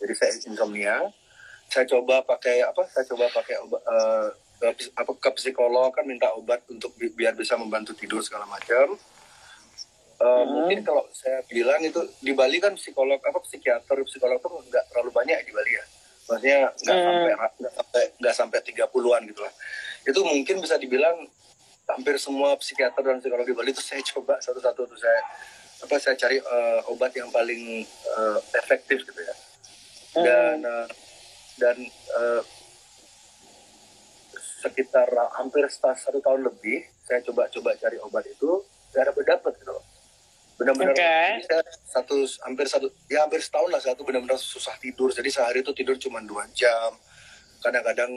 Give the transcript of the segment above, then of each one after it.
Jadi saya insomnia. Saya coba pakai ke psikolog, kan minta obat untuk biar bisa membantu tidur segala macam. Mungkin kalau saya bilang itu di Bali kan psikolog psikolog tuh nggak terlalu banyak di Bali ya. Maksudnya nggak sampai 30-an gitu lah. Itu mungkin bisa dibilang hampir semua psikiater dan psikolog di Bali itu saya coba satu-satu tuh saya cari obat yang paling efektif gitu ya. Dan sekitar hampir 1 tahun lebih saya coba cari obat itu, saya dapat gitu loh. Benar-benar hampir setahun lah saya tuh benar-benar susah tidur. Jadi sehari itu tidur cuma 2 jam, kadang-kadang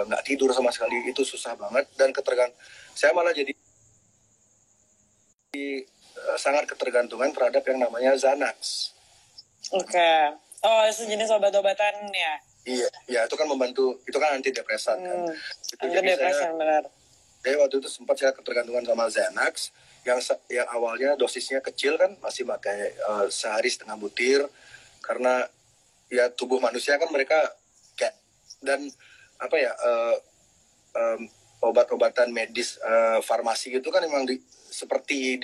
nggak tidur sama sekali. Itu susah banget, dan saya malah jadi sangat ketergantungan terhadap yang namanya Xanax. Oh, sejenis obat-obatan ya? Iya, ya itu kan membantu, itu kan antidepresan kan. Antidepresan, benar. Jadi waktu itu sempat saya ketergantungan sama Xanax, yang awalnya dosisnya kecil kan, masih pakai sehari 1/2 butir, karena ya tubuh manusia kan mereka kayak, dan obat-obatan medis farmasi gitu kan memang seperti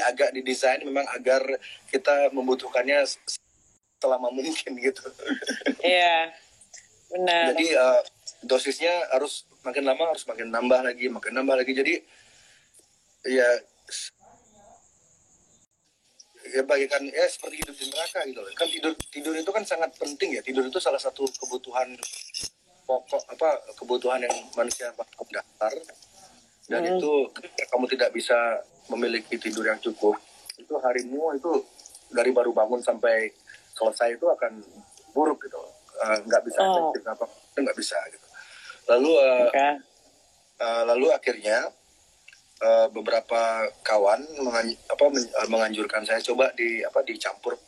agak didesain memang agar kita membutuhkannya selama mungkin gitu. Iya, benar. Jadi dosisnya harus makin lama harus makin nambah lagi. Jadi ya bagaikan seperti hidup di neraka gitu loh. Kan tidur itu kan sangat penting ya. Tidur itu salah satu kebutuhan pokok, kebutuhan yang manusia dasar. Dan itu kamu tidak bisa memiliki tidur yang cukup, itu harimu itu dari baru bangun sampai selesai itu akan buruk gitu. Nggak bisa efektif itu nggak bisa gitu. Lalu akhirnya beberapa kawan menganjurkan saya coba dicampur,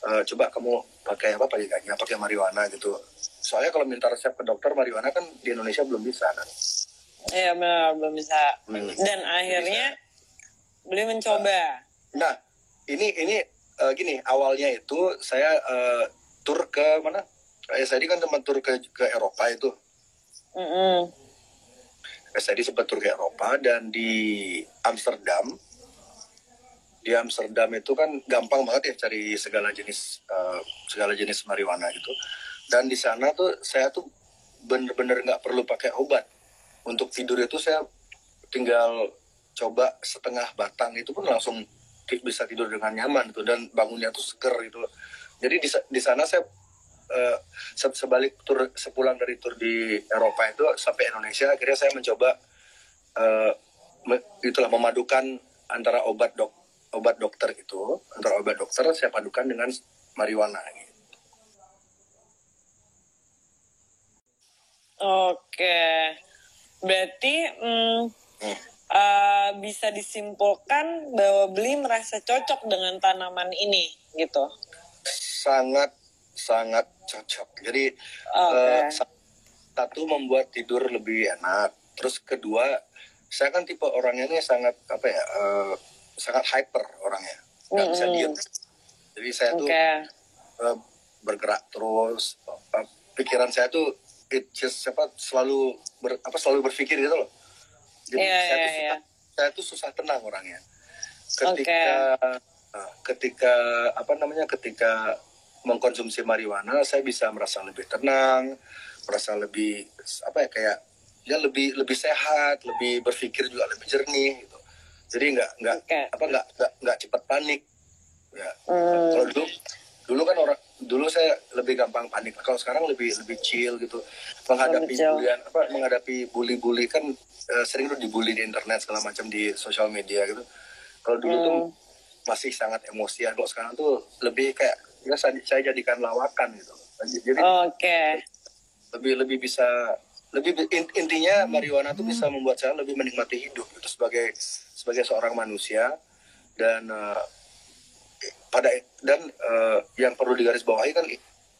coba kamu pakai pakai marijuana gitu. Soalnya kalau minta resep ke dokter marijuana kan di Indonesia belum bisa kan. Iya benar, belum bisa. Dan akhirnya beli mencoba. Nah ini gini, awalnya itu saya tur ke mana? Saya kan teman tur ke Eropa itu. Saya sempat tur ke Eropa, dan di Amsterdam itu kan gampang banget ya cari segala jenis marijuana gitu. Dan di sana tuh saya tuh bener-bener nggak perlu pakai obat. Untuk tidur itu saya tinggal coba setengah batang itu pun langsung bisa tidur dengan nyaman gitu, dan bangunnya tuh seger gitu. Jadi di sana saya sepulang dari tur di Eropa itu sampai Indonesia, akhirnya saya mencoba memadukan antara obat dokter saya padukan dengan marijuana gitu. Oke. Berarti bisa disimpulkan bahwa Beli merasa cocok dengan tanaman ini, gitu? Sangat cocok. Jadi satu membuat tidur lebih enak. Terus kedua, saya kan tipe orangnya ini sangat sangat hyper orangnya, nggak bisa diem. Jadi saya tuh bergerak terus. Pikiran saya tuh selalu berpikir gitu loh. Jadi saya tuh susah tenang orangnya. Ketika mengkonsumsi marijuana, saya bisa merasa lebih tenang, merasa lebih lebih sehat, lebih berpikir juga lebih jernih gitu. Jadi nggak cepat panik. Ya. Kalau dulu kan dulu saya lebih gampang panik. Kalau sekarang lebih chill gitu. Menghadapi bully kan sering tuh dibully di internet segala macam, di sosial media gitu. Kalau dulu tuh masih sangat emosian. Kalau sekarang tuh lebih kayak saya jadikan lawakan gitu. Jadi lebih bisa, intinya marijuana tuh bisa membuat saya lebih menikmati hidup gitu, sebagai seorang manusia. Dan yang perlu digarisbawahi kan,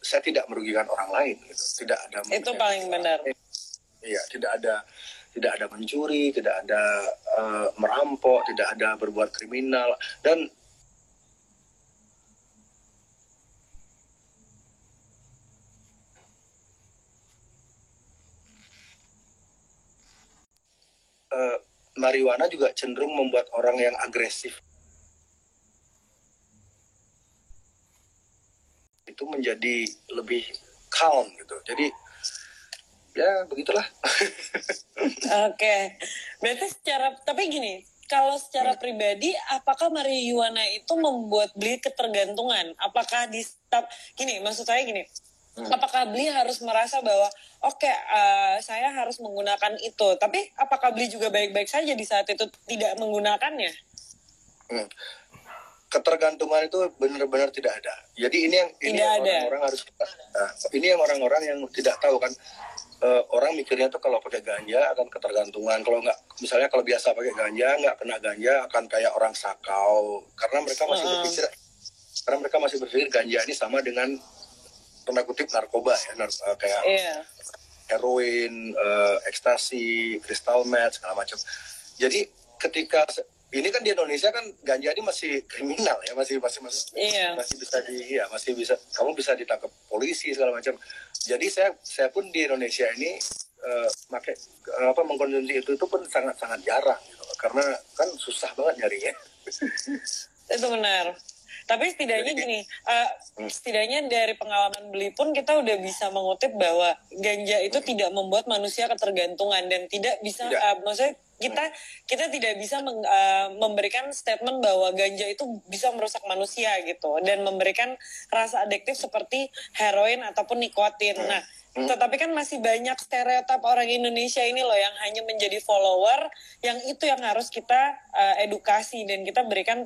saya tidak merugikan orang lain gitu. Tidak ada itu paling benar. Iya, tidak ada mencuri, tidak ada merampok, tidak ada berbuat kriminal. Dan marijuana juga cenderung membuat orang yang agresif itu menjadi lebih calm gitu. Jadi ya begitulah. Oke. Berarti tapi gini, kalau secara pribadi, apakah marijuana itu membuat Bli ketergantungan? Apakah maksud saya gini, apakah Bli harus merasa bahwa saya harus menggunakan itu, tapi apakah Bli juga baik-baik saja di saat itu tidak menggunakannya? Ketergantungan itu benar-benar tidak ada. Jadi ini yang orang-orang harus ini yang orang-orang yang tidak tahu kan. Orang mikirnya tuh kalau pakai ganja akan ketergantungan. Kalau nggak, misalnya kalau biasa pakai ganja, nggak kena ganja akan kayak orang sakau. Karena mereka masih berpikir ganja ini sama dengan tanda kutip narkoba ya, kayak heroin, ekstasi, crystal meth segala macam. Jadi ketika ini kan di Indonesia kan ganja ini masih kriminal ya, masih bisa kamu bisa ditangkap polisi segala macam. Jadi saya pun di Indonesia ini mengkonsumsi itu pun sangat jarang gitu. Karena kan susah banget nyarinya. Itu benar. Tapi setidaknya setidaknya dari pengalaman Bli pun kita udah bisa mengutip bahwa ganja itu tidak membuat manusia ketergantungan dan tidak bisa, maksudnya kita tidak bisa memberikan statement bahwa ganja itu bisa merusak manusia gitu dan memberikan rasa adiktif seperti heroin ataupun nikotin. Nah, tetapi kan masih banyak stereotip orang Indonesia ini loh yang hanya menjadi follower, yang itu yang harus kita edukasi dan kita berikan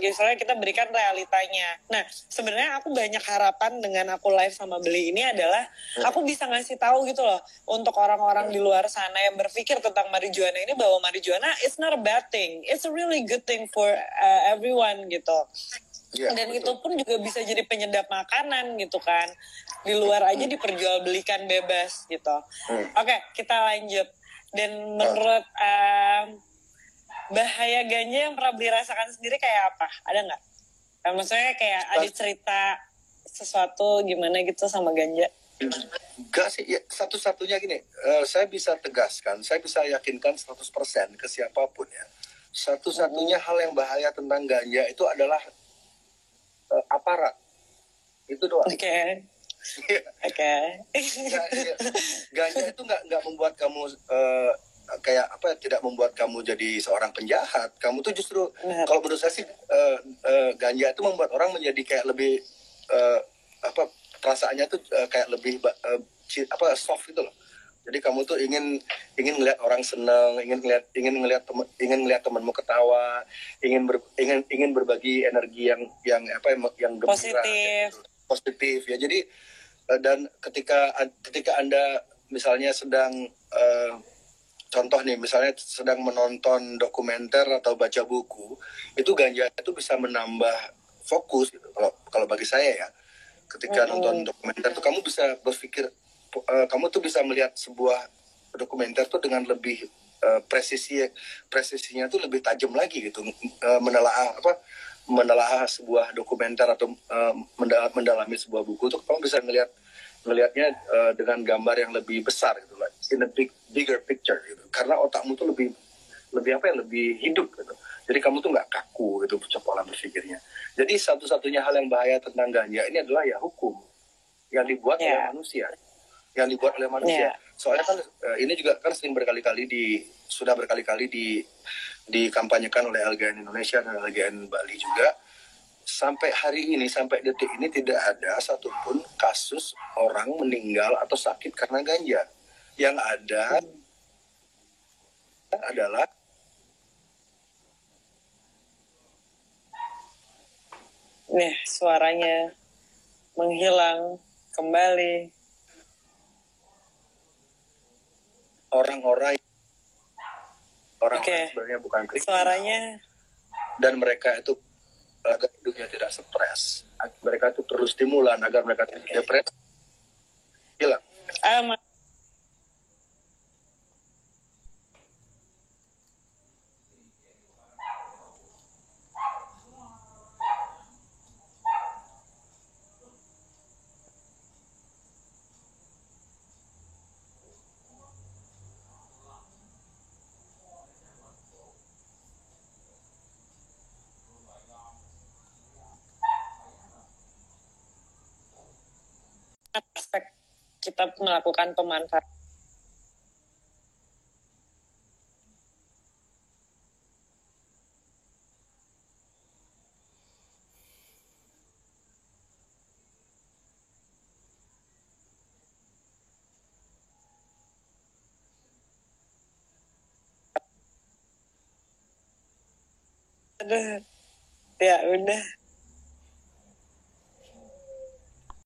misalnya kita berikan realitanya. Nah, sebenarnya aku banyak harapan dengan aku live sama Bli ini adalah aku bisa ngasih tahu gitu loh untuk orang-orang di luar sana yang berpikir tentang marijuana ini bahwa marijuana it's not a bad thing, it's a really good thing for everyone gitu. Dan itu pun juga bisa jadi penyedap makanan gitu kan. Di luar aja diperjualbelikan bebas gitu. Oke, kita lanjut. Dan menurut bahaya ganja yang pernah Bli rasakan sendiri kayak apa? Ada nggak? Maksudnya kayak ada cerita sesuatu gimana gitu sama ganja? Enggak sih, ya, satu-satunya gini, saya bisa tegaskan, saya bisa yakinkan 100% ke siapapun ya. Satu-satunya hal yang bahaya tentang ganja itu adalah aparat. Itu doang. Oke. Ganja itu nggak membuat kamu tidak membuat kamu jadi seorang penjahat. Kamu tuh justru kalau menurut saya sih ganja itu membuat orang menjadi kayak lebih perasaannya tuh kayak lebih soft gitu loh. Jadi kamu tuh ingin ngelihat orang senang, ingin ngelihat temanmu ketawa, ingin berbagi energi yang gembira, positif ya. Jadi dan ketika Anda misalnya sedang contoh nih, misalnya sedang menonton dokumenter atau baca buku, itu ganja itu bisa menambah fokus gitu. Kalau bagi saya ya, ketika nonton dokumenter tuh kamu bisa berpikir, kamu tuh bisa melihat sebuah dokumenter tuh dengan lebih presisinya tuh lebih tajam lagi gitu, menelaah sebuah dokumenter atau mendalami sebuah buku tuh kamu bisa melihatnya dengan gambar yang lebih besar gitu lah, in a bigger picture gitu, karena otakmu tuh lebih hidup gitu. Jadi kamu tuh nggak kaku gitu pola berpikirnya. Jadi satu-satunya hal yang bahaya tentang ganja ini adalah ya hukum yang dibuat oleh manusia. Soalnya kan ini juga kan sudah berkali-kali dikampanyekan oleh LGN Indonesia dan LGN Bali juga. Sampai hari ini, sampai detik ini tidak ada satupun kasus orang meninggal atau sakit karena ganja. Yang ada adalah suaranya menghilang kembali. Orang-orang sebenarnya bukan kriminal. Suaranya. Dan mereka itu agar hidupnya tidak stres. Mereka itu perlu stimulan agar mereka tidak depresi. Hilang. kita melakukan pemanfaatan. Aduh, ya udah.